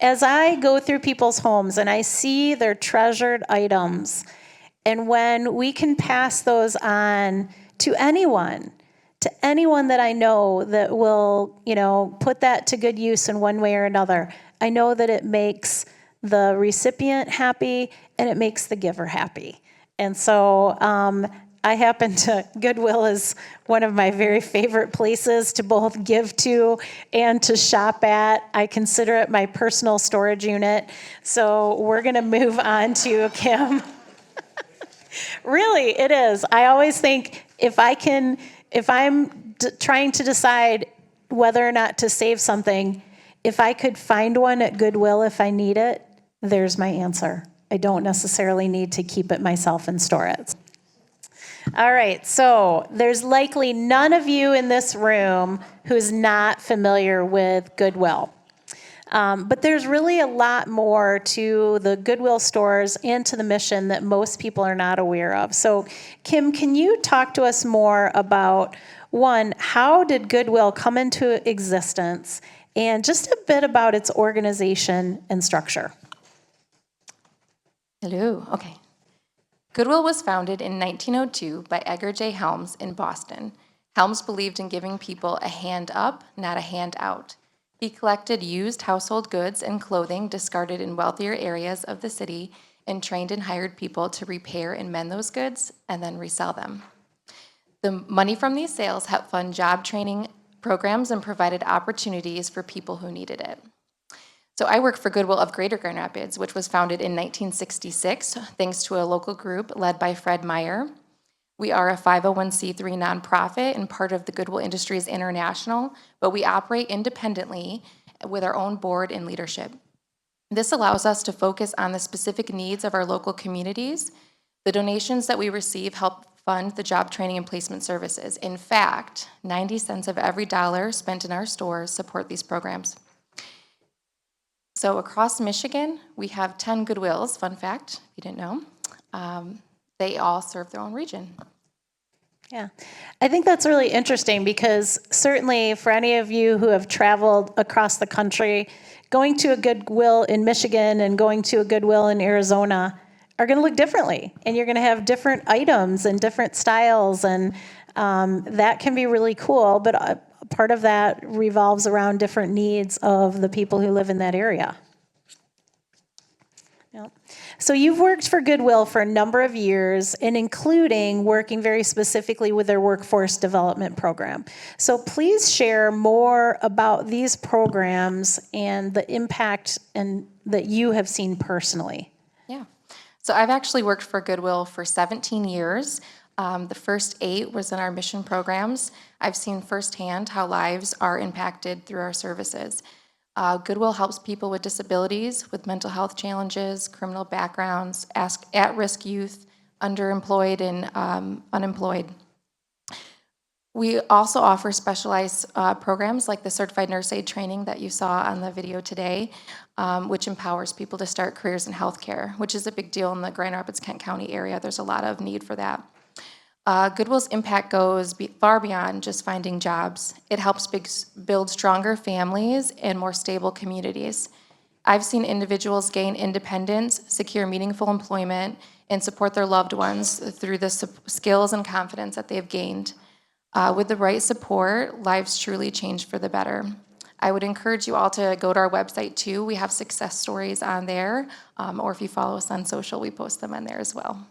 as I go through people's homes and I see their treasured items, and when we can pass those on to anyone that I know that will, put that to good use in one way or another, I know that it makes the recipient happy and it makes the giver happy. And so Goodwill is one of my very favorite places to both give to and to shop at. I consider it my personal storage unit. So we're going to move on to Kim. Really, it is. I always think if I'm trying to decide whether or not to save something, if I could find one at Goodwill if I need it, there's my answer. I don't necessarily need to keep it myself and store it. All right, so there's likely none of you in this room who's not familiar with Goodwill. But there's really a lot more to the Goodwill stores and to the mission that most people are not aware of. So, Kim, can you talk to us more about, one, how did Goodwill come into existence, and just a bit about its organization and structure? Hello, okay. Goodwill was founded in 1902 by Edgar J. Helms in Boston. Helms believed in giving people a hand up, not a hand out. He collected used household goods and clothing discarded in wealthier areas of the city and trained and hired people to repair and mend those goods and then resell them. The money from these sales helped fund job training programs and provided opportunities for people who needed it. So I work for Goodwill of Greater Grand Rapids, which was founded in 1966, thanks to a local group led by Fred Meyer. We are a 501c3 nonprofit and part of the Goodwill Industries International, but we operate independently with our own board and leadership. This allows us to focus on the specific needs of our local communities. The donations that we receive help fund the job training and placement services. In fact, 90 cents of every dollar spent in our stores support these programs. So across Michigan, we have 10 Goodwills, fun fact, if you didn't know. They all serve their own region. Yeah, I think that's really interesting because certainly for any of you who have traveled across the country, going to a Goodwill in Michigan and going to a Goodwill in Arizona are going to look differently. And you're going to have different items and different styles, and that can be really cool. But part of that revolves around different needs of the people who live in that area. Yep. So you've worked for Goodwill for a number of years, and including working very specifically with their workforce development program. So please share more about these programs and the impact that you have seen personally. Yeah. So I've actually worked for Goodwill for 17 years. The first 8 was in our mission programs. I've seen firsthand how lives are impacted through our services. Goodwill helps people with disabilities, with mental health challenges, criminal backgrounds, at-risk youth, underemployed, and unemployed. We also offer specialized programs like the Certified Nurse Aid training that you saw on the video today, which empowers people to start careers in healthcare, which is a big deal in the Grand Rapids, Kent County area. There's a lot of need for that. Goodwill's impact goes far beyond just finding jobs. It helps build stronger families and more stable communities. I've seen individuals gain independence, secure meaningful employment, and support their loved ones through the skills and confidence that they've gained. With the right support, lives truly change for the better. I would encourage you all to go to our website too. We have success stories on there, or if you follow us on social, we post them on there as well.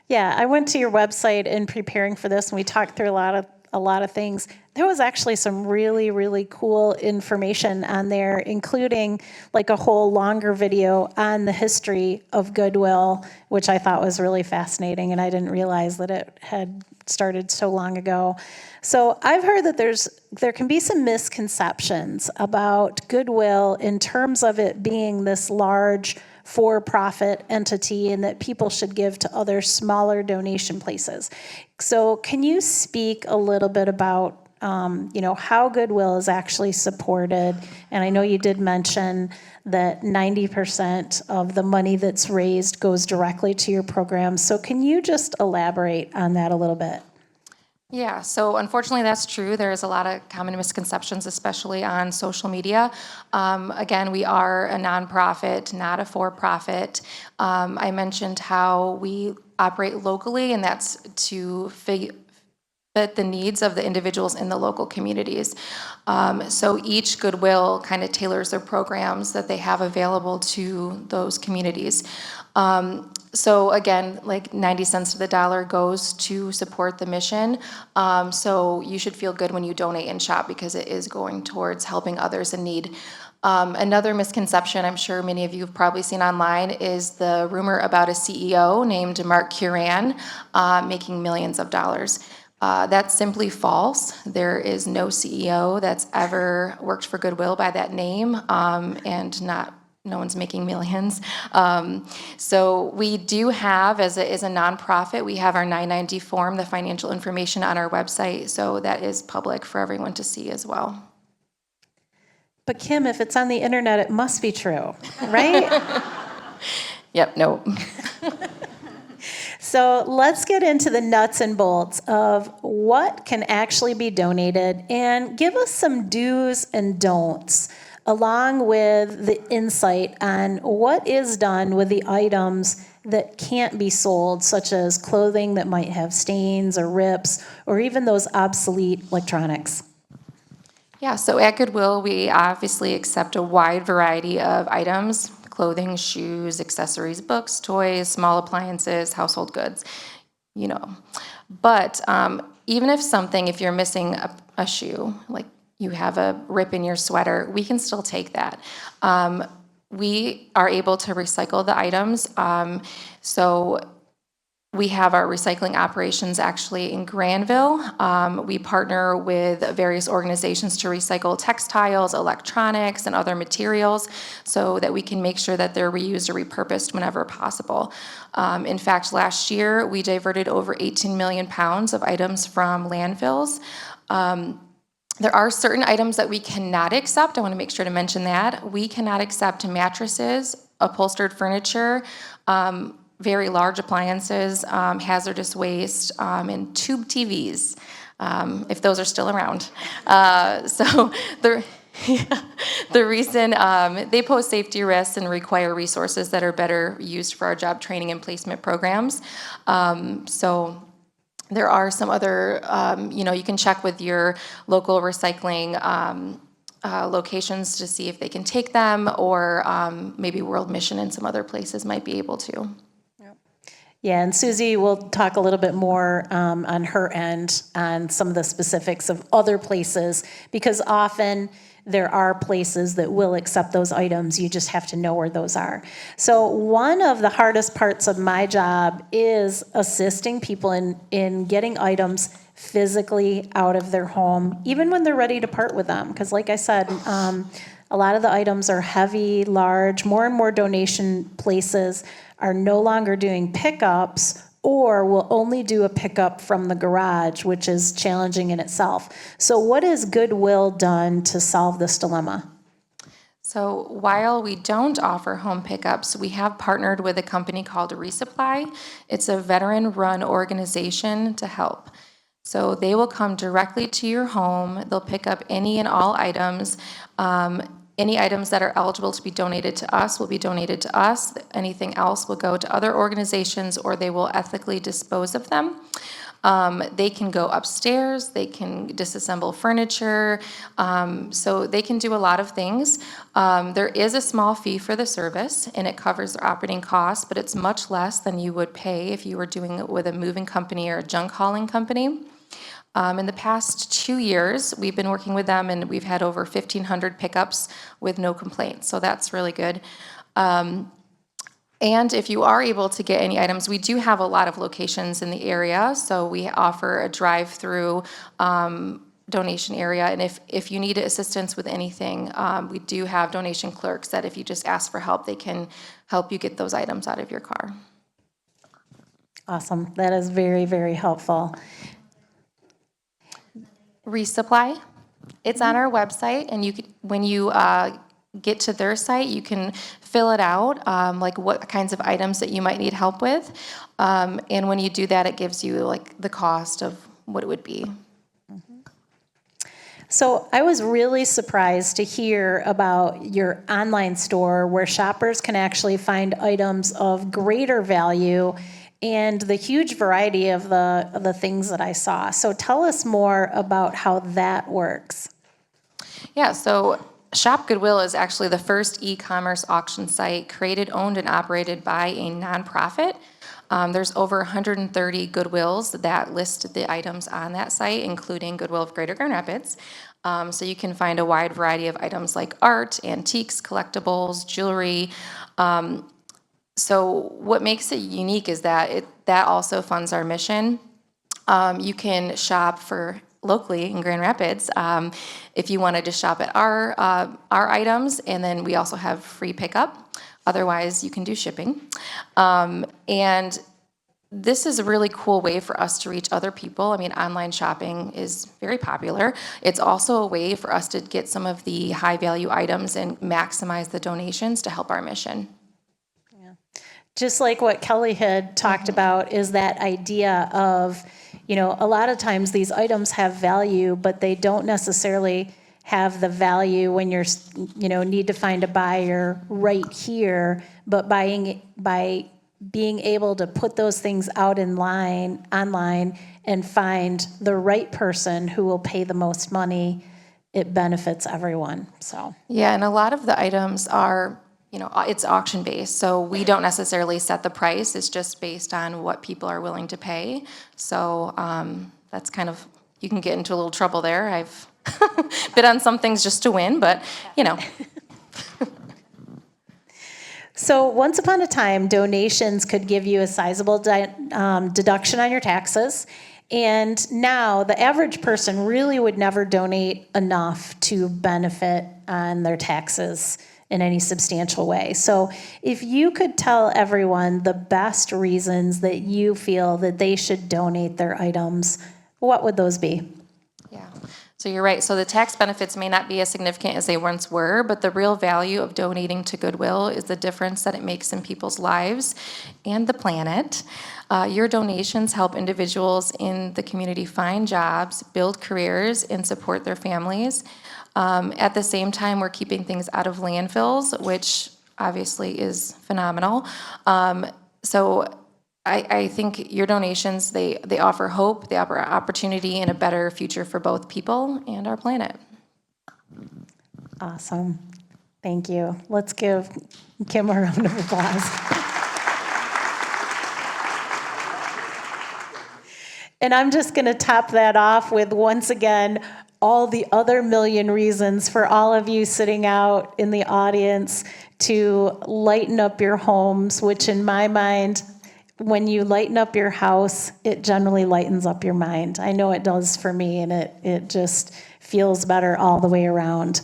Yeah, I went to your website in preparing for this, and we talked through a lot of things. There was actually some really, really cool information on there, including like a whole longer video on the history of Goodwill, which I thought was really fascinating, and I didn't realize that it had started so long ago. So I've heard that there can be some misconceptions about Goodwill in terms of it being this large for-profit entity and that people should give to other smaller donation places. So can you speak a little bit about how Goodwill is actually supported? And I know you did mention that 90% of the money that's raised goes directly to your program. So can you just elaborate on that a little bit? Yeah, so unfortunately, that's true. There's a lot of common misconceptions, especially on social media. Again, we are a nonprofit, not a for-profit. I mentioned how we operate locally, and that's to fit the needs of the individuals in the local communities. So each Goodwill kind of tailors their programs that they have available to those communities. So again, like 90 cents to the dollar goes to support the mission. So you should feel good when you donate and shop because it is going towards helping others in need. Another misconception I'm sure many of you have probably seen online is the rumor about a CEO named Mark Curan making millions of dollars. That's simply false. There is no CEO that's ever worked for Goodwill by that name, and no one's making millions. So we do have, as a nonprofit, we have our 990 form, the financial information on our website, so that is public for everyone to see as well. But Kim, if it's on the internet, it must be true, right? Yep, no. So let's get into the nuts and bolts of what can actually be donated and give us some do's and don'ts, along with the insight on what is done with the items that can't be sold, such as clothing that might have stains or rips, or even those obsolete electronics. Yeah, so at Goodwill, we obviously accept a wide variety of items: clothing, shoes, accessories, books, toys, small appliances, household goods, you know. But even if you're missing a shoe, like you have a rip in your sweater, we can still take that. We are able to recycle the items. So we have our recycling operations actually in Granville. We partner with various organizations to recycle textiles, electronics, and other materials so that we can make sure that they're reused or repurposed whenever possible. In fact, last year, we diverted over 18 million pounds of items from landfills. There are certain items that we cannot accept. I want to make sure to mention that. We cannot accept mattresses, upholstered furniture, very large appliances, hazardous waste, and tube TVs, if those are still around. So the reason they pose safety risks and require resources that are better used for our job training and placement programs. So there are some other, you can check with your local recycling locations to see if they can take them, or maybe World Mission and some other places might be able to. Yeah, and Susie will talk a little bit more on her end on some of the specifics of other places, because often there are places that will accept those items. You just have to know where those are. So one of the hardest parts of my job is assisting people in getting items physically out of their home, even when they're ready to part with them. Because like I said, a lot of the items are heavy, large. More and more donation places are no longer doing pickups, or will only do a pickup from the garage, which is challenging in itself. So what has Goodwill done to solve this dilemma? So while we don't offer home pickups, we have partnered with a company called Resupply. It's a veteran-run organization to help. So they will come directly to your home. They'll pick up any and all items. Any items that are eligible to be donated to us will be donated to us. Anything else will go to other organizations, or they will ethically dispose of them. They can go upstairs, they can disassemble furniture, so they can do a lot of things. There is a small fee for the service, and it covers their operating costs, but it's much less than you would pay if you were doing it with a moving company or a junk hauling company. In the past 2 years, we've been working with them, and we've had over 1,500 pickups with no complaints, so that's really good. And if you are able to get any items, we do have a lot of locations in the area, so we offer a drive-through donation area, and if you need assistance with anything, we do have donation clerks that if you just ask for help, they can help you get those items out of your car. Awesome. That is very, very helpful. Resupply. It's on our website, and when you get to their site, you can fill it out, like what kinds of items that you might need help with. And when you do that, it gives you like the cost of what it would be. So I was really surprised to hear about your online store where shoppers can actually find items of greater value and the huge variety of the things that I saw. So tell us more about how that works. Yeah, so Shop Goodwill is actually the first e-commerce auction site created, owned, and operated by a nonprofit. There's over 130 Goodwills that list the items on that site, including Goodwill of Greater Grand Rapids. So you can find a wide variety of items like art, antiques, collectibles, jewelry. So what makes it unique is that that also funds our mission. You can shop for locally in Grand Rapids if you wanted to shop at our items, and then we also have free pickup. Otherwise, you can do shipping. And this is a really cool way for us to reach other people. I mean, online shopping is very popular. It's also a way for us to get some of the high-value items and maximize the donations to help our mission. Just like what Kelly had talked about is that idea of, a lot of times these items have value, but they don't necessarily have the value when you're, need to find a buyer right here. But by being able to put those things out online and find the right person who will pay the most money, it benefits everyone. So yeah, and a lot of the items are, it's auction based, so we don't necessarily set the price. It's just based on what people are willing to pay. So that's kind of, you can get into a little trouble there. I've bid on some things just to win, but So once upon a time, donations could give you a sizable deduction on your taxes. And now the average person really would never donate enough to benefit on their taxes in any substantial way. So if you could tell everyone the best reasons that you feel that they should donate their items, what would those be? Yeah, so you're right. So the tax benefits may not be as significant as they once were, but the real value of donating to Goodwill is the difference that it makes in people's lives and the planet. Your donations help individuals in the community find jobs, build careers, and support their families. At the same time, we're keeping things out of landfills, which obviously is phenomenal. So I think your donations, they offer hope, they offer opportunity and a better future for both people and our planet. Awesome. Thank you. Let's give Kim a round of applause. And I'm just going to top that off with, once again, all the other million reasons for all of you sitting out in the audience to lighten up your homes, which in my mind, when you lighten up your house, it generally lightens up your mind. I know it does for me, and it just feels better all the way around.